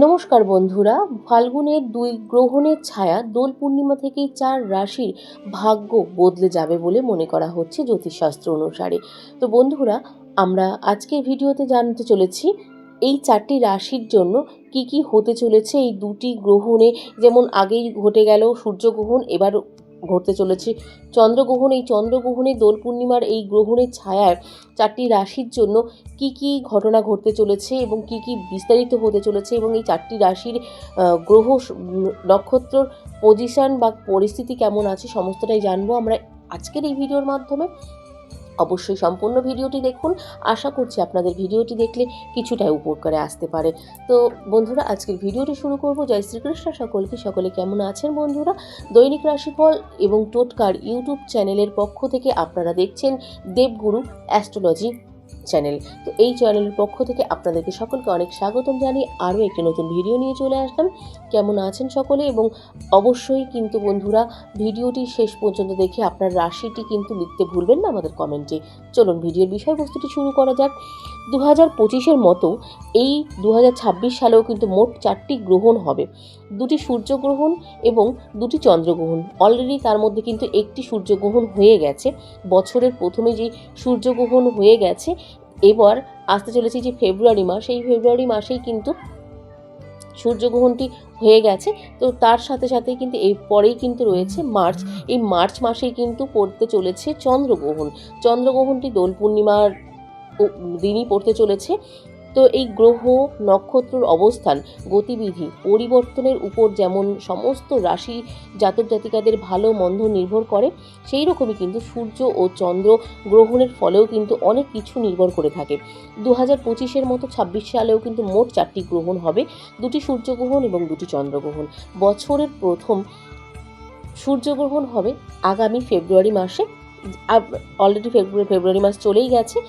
নমস্কার বন্ধুরা, ফাল্গুনের ২ গ্রহণের ছায়া দোল পূর্ণিমা থেকেই ৪ রাশির ভাগ্য বদলে যাবে বলে মনে করা হচ্ছে জ্যোতিষশাস্ত্র অনুসারে। তো বন্ধুরা, আমরা আজকের ভিডিওতে জানতে চলেছি এই ৪টি রাশির জন্য কি কি হতে চলেছে এই ২টি গ্রহণে। যেমন আগেই ঘটে গেল সূর্যগ্রহণ, এবার ঘটতে চলেছে চন্দ্রগ্রহণ। এই চন্দ্রগ্রহণে দোল পূর্ণিমার এই গ্রহণের ছায়ায় ৪টি রাশির জন্য কি কি ঘটনা ঘটতে চলেছে এবং কি কি বিস্তারিত হতে চলেছে, এবং এই ৪টি রাশির গ্রহ নক্ষত্রর পজিশন বা পরিস্থিতি কেমন আছে, সমস্তটাই জানবো আমরা আজকের এই ভিডিওর মাধ্যমে। অবশ্যই সম্পূর্ণ ভিডিওটি দেখুন। আশা করছি আপনাদের ভিডিওটি দেখলে কিছুটা উপকারে আসতে পারে। তো বন্ধুরা, আজকের ভিডিওটি শুরু করব। জয় শ্রীকৃষ্ণ সকলকে। সকলে কেমন আছেন বন্ধুরা? দৈনিক রাশিফল এবং টোটকার ইউটিউব চ্যানেলের পক্ষ থেকে আপনারা দেখছেন দেবগুরু অ্যাস্ট্রোলজি চ্যানেল। তো এই চ্যানেলের পক্ষ থেকে আপনাদেরকে সকলকে অনেক স্বাগতম জানিয়ে আরও একটি নতুন ভিডিও নিয়ে চলে আসলাম। কেমন আছেন সকলে? এবং অবশ্যই কিন্তু বন্ধুরা, ভিডিওটি শেষ পর্যন্ত দেখে আপনার রাশিটি কিন্তু লিখতে ভুলবেন না আমাদের কমেন্টে। চলুন ভিডিওর বিষয়বস্তুটি শুরু করা যাক। 2025-এর মতো এই 2026 সালেও কিন্তু মোট 4টি গ্রহণ হবে। 2টি সূর্যগ্রহণ এবং 2টি চন্দ্রগ্রহণ। অলরেডি তার মধ্যে কিন্তু একটি সূর্যগ্রহণ হয়ে গেছে। বছরের প্রথমে যে সূর্যগ্রহণ হয়ে গেছে, এবার আসতে চলেছে যে ফেব্রুয়ারি মাস, এই ফেব্রুয়ারি মাসেই কিন্তু সূর্যগ্রহণটি হয়ে গেছে। তো তার সাথে সাথে কিন্তু এই পরেই কিন্তু রয়েছে মার্চ। এই মার্চ মাসেই কিন্তু পড়তে চলেছে চন্দ্রগ্রহণ। চন্দ্রগ্রহণটি দোল পূর্ণিমার দিনই পড়তে চলেছে। তো এই গ্রহ নক্ষত্রের অবস্থান, গতিবিধি, পরিবর্তনের উপর যেমন সমস্ত রাশি জাতক জাতিকাদের ভালো মন্দ নির্ভর করে, সেই রকমই কিন্তু সূর্য ও চন্দ্র গ্রহণের ফলেও কিন্তু অনেক কিছু নির্ভর করে থাকে। 2025-এর মতো 26 সালেও কিন্তু মোট 4টি গ্রহণ হবে। 2টি সূর্যগ্রহণ এবং 2টি চন্দ্রগ্রহণ। বছরের প্রথম সূর্যগ্রহণ হবে আগামী ফেব্রুয়ারি মাসে। অলরেডি ফেব্রুয়ারি মাস চলেই গেছে।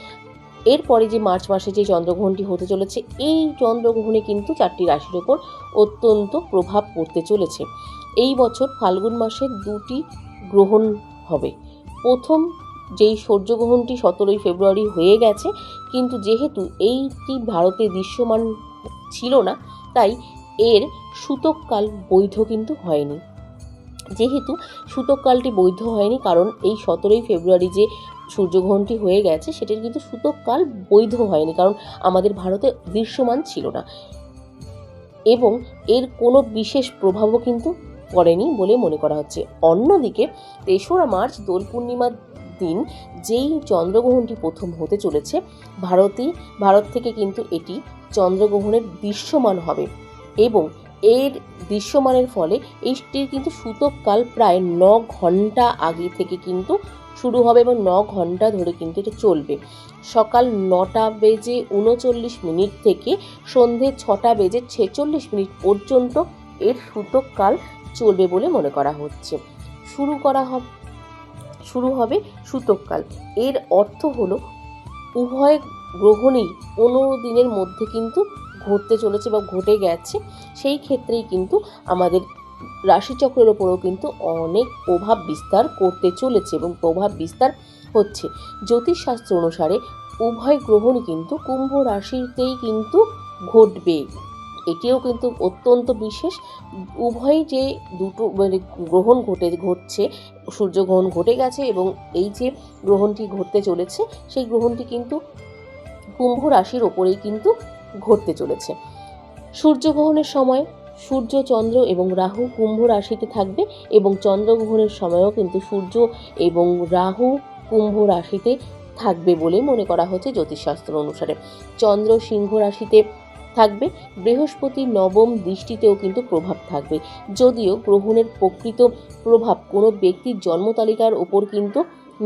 এরপরে যে মার্চ মাসে যে চন্দ্রগ্রহণটি হতে চলেছে, এই চন্দ্রগ্রহণে কিন্তু 4টি রাশির ওপর অত্যন্ত প্রভাব পড়তে চলেছে। এই বছর ফাল্গুন মাসে 2টি গ্রহণ হবে। প্রথম যেই সূর্যগ্রহণটি 17ই ফেব্রুয়ারি হয়ে গেছে, কিন্তু যেহেতু এইটি ভারতে দৃশ্যমান ছিল না, তাই এর সূতককাল বৈধ কিন্তু হয়নি। যেহেতু সূতককালটি বৈধ হয়নি, কারণ এই 17ই ফেব্রুয়ারি যে সূর্যগ্রহণটি হয়ে গেছে সেটির কিন্তু সূতককাল বৈধ হয়নি, কারণ আমাদের ভারতে দৃশ্যমান ছিল না, এবং এর কোনো বিশেষ প্রভাবও কিন্তু পড়েনি বলে মনে করা হচ্ছে। অন্যদিকে 3রা মার্চ দোল পূর্ণিমার দিন যেই চন্দ্রগ্রহণটি প্রথম হতে চলেছে, ভারত থেকে কিন্তু এটি চন্দ্রগ্রহণের দৃশ্যমান হবে, এবং এর দৃশ্যমানের ফলে এইটির কিন্তু সূতককাল প্রায় 9 ঘন্টা আগে থেকে কিন্তু শুরু হবে এবং 9 ঘন্টা ধরে কিন্তু এটা চলবে। সকাল 9টা বেজে 39 মিনিট থেকে সন্ধে 6টা বেজে 46 মিনিট পর্যন্ত এর সূতককাল চলবে বলে মনে করা হচ্ছে। শুরু হবে সূতককাল। এর অর্থ হলো উভয় গ্রহণেই 15 দিনের মধ্যে কিন্তু ঘটতে চলেছে বা ঘটে গেছে। সেই ক্ষেত্রেই কিন্তু আমাদের রাশিচক্রের ওপরও কিন্তু অনেক প্রভাব বিস্তার করতে চলেছে এবং প্রভাব বিস্তার হচ্ছে। জ্যোতিষশাস্ত্র অনুসারে উভয় গ্রহণই কিন্তু কুম্ভ রাশিতেই কিন্তু ঘটবে। এটিও কিন্তু অত্যন্ত বিশেষ। উভয় যে দুটো গ্রহণ ঘটছে, সূর্যগ্রহণ ঘটে গেছে এবং এই যে গ্রহণটি ঘটতে চলেছে, সেই গ্রহণটি কিন্তু কুম্ভ রাশির ওপরেই কিন্তু ঘটতে চলেছে। সূর্যগ্রহণের সময় সূর্য, চন্দ্র এবং রাহু কুম্ভ রাশিতে থাকবে, এবং চন্দ্রগ্রহণের সময়ও কিন্তু সূর্য এবং রাহু কুম্ভ রাশিতে থাকবে বলে মনে করা হচ্ছে জ্যোতিষশাস্ত্র অনুসারে। চন্দ্র সিংহ রাশিতে থাকবে। বৃহস্পতির নবম দৃষ্টিতেও কিন্তু প্রভাব থাকবে। যদিও গ্রহণের প্রকৃত প্রভাব কোনো ব্যক্তির জন্ম তালিকার ওপর কিন্তু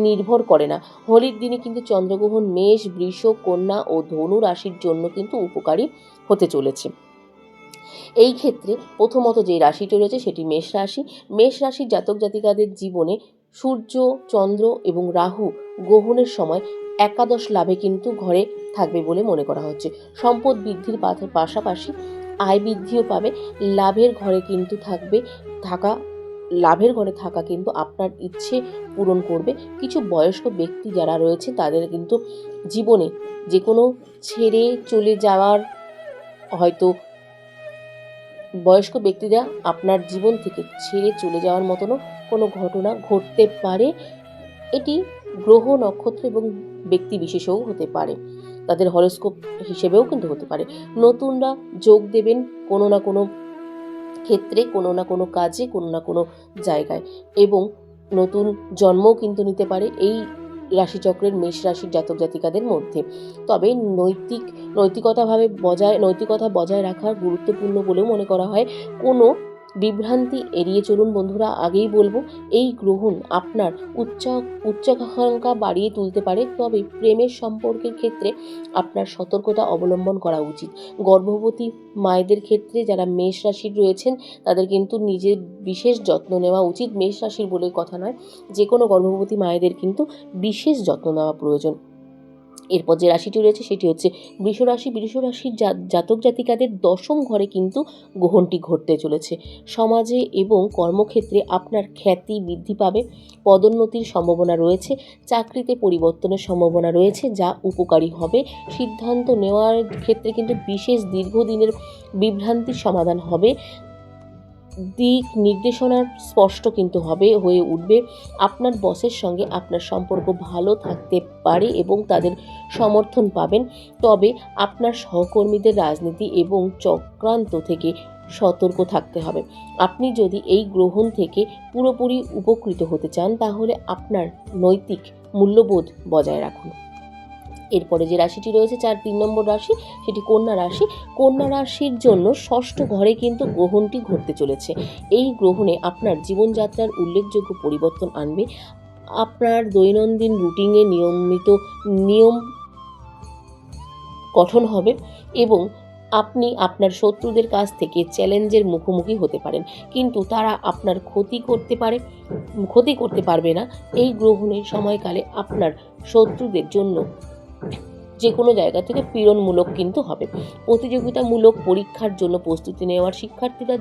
নির্ভর করে না। হোলির দিনে কিন্তু চন্দ্রগ্রহণ মেষ, বৃষ, কন্যা ও ধনু রাশির জন্য কিন্তু উপকারী হতে চলেছে। এই ক্ষেত্রে প্রথমত যে রাশিটি রয়েছে সেটি মেষ রাশি। মেষ রাশির জাতক জাতিকাদের জীবনে সূর্য, চন্দ্র এবং রাহু গ্রহণের সময় একাদশ লাভে কিন্তু ঘরে থাকবে বলে মনে করা হচ্ছে। সম্পদ বৃদ্ধির পাশাপাশি আয় বৃদ্ধিও পাবে। লাভের ঘরে কিন্তু লাভের ঘরে থাকা কিন্তু আপনার ইচ্ছে পূরণ করবে। কিছু বয়স্ক ব্যক্তি যারা রয়েছে তাদের কিন্তু জীবনে যে কোনো ছেড়ে চলে যাওয়ার হয়তো বয়স্ক ব্যক্তিরা আপনার জীবন থেকে ছেড়ে চলে যাওয়ার মতনও কোনো ঘটনা ঘটতে পারে। এটি গ্রহ, নক্ষত্র এবং ব্যক্তি বিশেষেও হতে পারে, তাদের হরোস্কোপ হিসেবেও কিন্তু হতে পারে। নতুনরা যোগ দেবেন কোনো না কোনো ক্ষেত্রে, কোনো না কোনো কাজে, কোনো না কোনো জায়গায়, এবং নতুন জন্মও কিন্তু নিতে পারে এই রাশিচক্রের মেষ রাশির জাতক জাতিকাদের মধ্যে। তবে নৈতিকতা বজায় রাখা গুরুত্বপূর্ণ বলেও মনে করা হয়। কোনো বিভ্রান্তি এড়িয়ে চলুন বন্ধুরা। আগেই বলবো, এই গ্রহণ আপনার উচ্চাকাঙ্ক্ষা বাড়িয়ে তুলতে পারে, তবে প্রেমের সম্পর্কের ক্ষেত্রে আপনার সতর্কতা অবলম্বন করা উচিত। গর্ভবতী মায়েদের ক্ষেত্রে যারা মেষ রাশির রয়েছেন তাদের কিন্তু নিজের বিশেষ যত্ন নেওয়া উচিত। মেষ রাশির বলে কথা নয়, যে কোনো গর্ভবতী মায়েদের কিন্তু বিশেষ যত্ন নেওয়া প্রয়োজন। এরপর যে রাশিটি রয়েছে সেটি হচ্ছে বৃষ রাশি। বৃষ রাশির জাতক জাতিকাদের দশম ঘরে কিন্তু গ্রহণটি ঘটতে চলেছে। সমাজে এবং কর্মক্ষেত্রে আপনার খ্যাতি বৃদ্ধি পাবে, পদোন্নতির সম্ভাবনা রয়েছে, চাকরিতে পরিবর্তনের সম্ভাবনা রয়েছে যা উপকারী হবে। সিদ্ধান্ত নেওয়ার ক্ষেত্রে কিন্তু বিশেষ দীর্ঘদিনের বিভ্রান্তির সমাধান হবে। দিক নির্দেশনার স্পষ্ট কিন্তু হয়ে উঠবে। আপনার বসের সঙ্গে আপনার সম্পর্ক ভালো থাকতে পারে এবং তাদের সমর্থন পাবেন। তবে আপনার সহকর্মীদের রাজনীতি এবং চক্রান্ত থেকে সতর্ক থাকতে হবে। আপনি যদি এই গ্রহণ থেকে পুরোপুরি উপকৃত হতে চান তাহলে আপনার নৈতিক মূল্যবোধ বজায় রাখুন। এরপরে যে রাশিটি রয়েছে 3 নম্বর রাশি, সেটি কন্যা রাশি। কন্যা রাশির জন্য ষষ্ঠ ঘরে কিন্তু গ্রহণটি ঘটতে চলেছে। এই গ্রহণে আপনার জীবনযাত্রার উল্লেখযোগ্য পরিবর্তন আনবে। আপনার দৈনন্দিন রুটিনে নিয়ম গঠন হবে এবং আপনি আপনার শত্রুদের কাছ থেকে চ্যালেঞ্জের মুখোমুখি হতে পারেন, কিন্তু তারা আপনার ক্ষতি করতে পারবে না। এই গ্রহণের সময়কালে আপনার শত্রুদের জন্য যে কোনো জায়গা থেকে পীড়নমূলক কিন্তু হবে। প্রতিযোগিতামূলক পরীক্ষার জন্য প্রস্তুতি নেওয়ার শিক্ষার্থীরা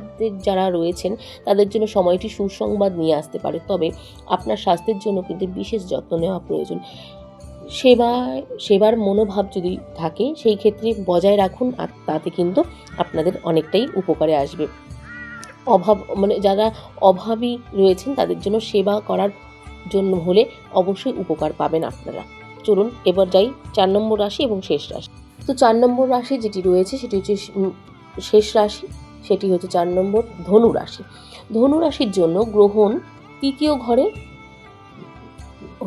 যারা রয়েছেন তাদের জন্য সময়টি সুসংবাদ নিয়ে আসতে পারে, তবে আপনার স্বাস্থ্যের জন্য কিন্তু বিশেষ যত্ন নেওয়া প্রয়োজন। সেবার মনোভাব যদি থাকে সেই ক্ষেত্রে বজায় রাখুন, আর তাতে কিন্তু আপনাদের অনেকটাই উপকারে আসবে। যারা অভাবী রয়েছেন তাদের জন্য সেবা করার জন্য হলে অবশ্যই উপকার পাবেন আপনারা। চলুন এবার যাই 4 নম্বর রাশি এবং শেষ রাশি। তো 4 নম্বর রাশি যেটি রয়েছে সেটি হচ্ছে শেষ রাশি, সেটি হচ্ছে 4 নম্বর ধনু রাশি। ধনু রাশির জন্য গ্রহণ 3য় ঘরে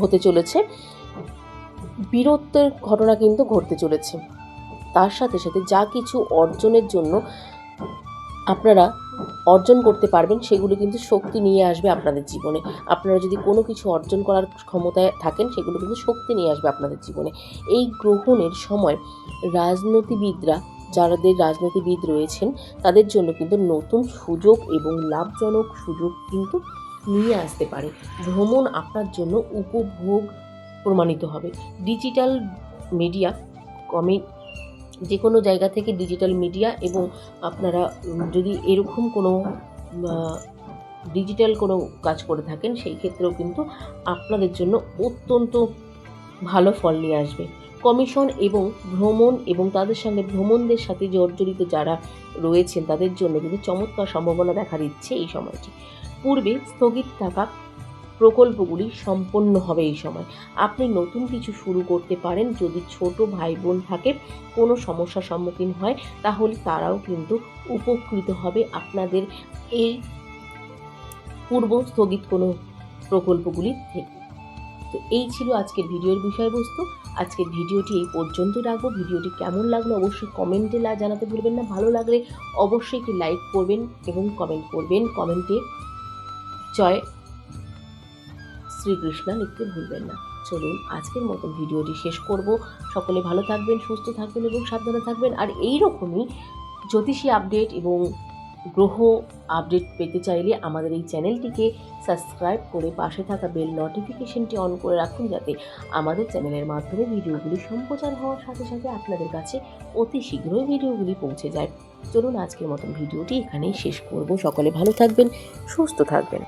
হতে চলেছে। বীরত্বের ঘটনা কিন্তু ঘটতে চলেছে। তার সাথে সাথে যা কিছু অর্জনের জন্য আপনারা অর্জন করতে পারবেন সেগুলো কিন্তু শক্তি নিয়ে আসবে আপনাদের জীবনে। আপনারা যদি কোনো কিছু অর্জন করার ক্ষমতায় থাকেন সেগুলো কিন্তু শক্তি নিয়ে আসবে আপনাদের জীবনে। এই গ্রহণের সময় রাজনীতিবিদ রয়েছেন তাদের জন্য কিন্তু নতুন সুযোগ এবং লাভজনক সুযোগ কিন্তু নিয়ে আসতে পারে। ভ্রমণ আপনার জন্য উপভোগ প্রমাণিত হবে। ডিজিটাল মিডিয়া যে কোনো জায়গা থেকে ডিজিটাল মিডিয়া এবং আপনারা যদি এরকম কোনো ডিজিটাল কোনো কাজ করে থাকেন সেই ক্ষেত্রেও কিন্তু আপনাদের জন্য অত্যন্ত ভালো ফল নিয়ে আসবে। কমিশন এবং ভ্রমণ এবং তাদের সঙ্গে ভ্রমণদের সাথে জর্জরিত যারা রয়েছেন তাদের জন্য কিন্তু চমৎকার সম্ভাবনা দেখা দিচ্ছে এই সময়টি। পূর্বে স্থগিত থাকা প্রকল্পগুলি সম্পন্ন হবে এই সময়। আপনি নতুন কিছু শুরু করতে পারেন। যদি ছোট ভাই বোন থাকে কোনো সমস্যার সম্মুখীন হয় তাহলে তারাও কিন্তু উপকৃত হবে আপনাদের এই পূর্ব স্থগিত কোনো প্রকল্পগুলি থেকে। তো এই ছিল আজকের ভিডিওর বিষয়বস্তু। আজকের ভিডিওটি এই পর্যন্ত রাখবো। ভিডিওটি কেমন লাগলো অবশ্যই কমেন্টে জানাতে ভুলবেন না। ভালো লাগলে অবশ্যই একটি লাইক করবেন এবং কমেন্ট করবেন। কমেন্টে জয় শ্রীকৃষ্ণ লিখতে ভুলবেন না। চলুন আজকের মতো ভিডিওটি শেষ করব। সকলে ভালো থাকবেন, সুস্থ থাকবেন এবং সাবধানে থাকবেন। আর এই রকমই জ্যোতিষী আপডেট এবং গ্রহ আপডেট পেতে চাইলে আমাদের এই চ্যানেলটিকে সাবস্ক্রাইব করে পাশে থাকা বেল নোটিফিকেশনটি অন করে রাখুন, যাতে আমাদের চ্যানেলের মাধ্যমে ভিডিওগুলি সম্প্রচার হওয়ার সাথে সাথে আপনাদের কাছে অতি শীঘ্রই ভিডিওগুলি পৌঁছে যায়। চলুন আজকের মতন ভিডিওটি এখানেই শেষ করব। সকলে ভালো থাকবেন, সুস্থ থাকবেন।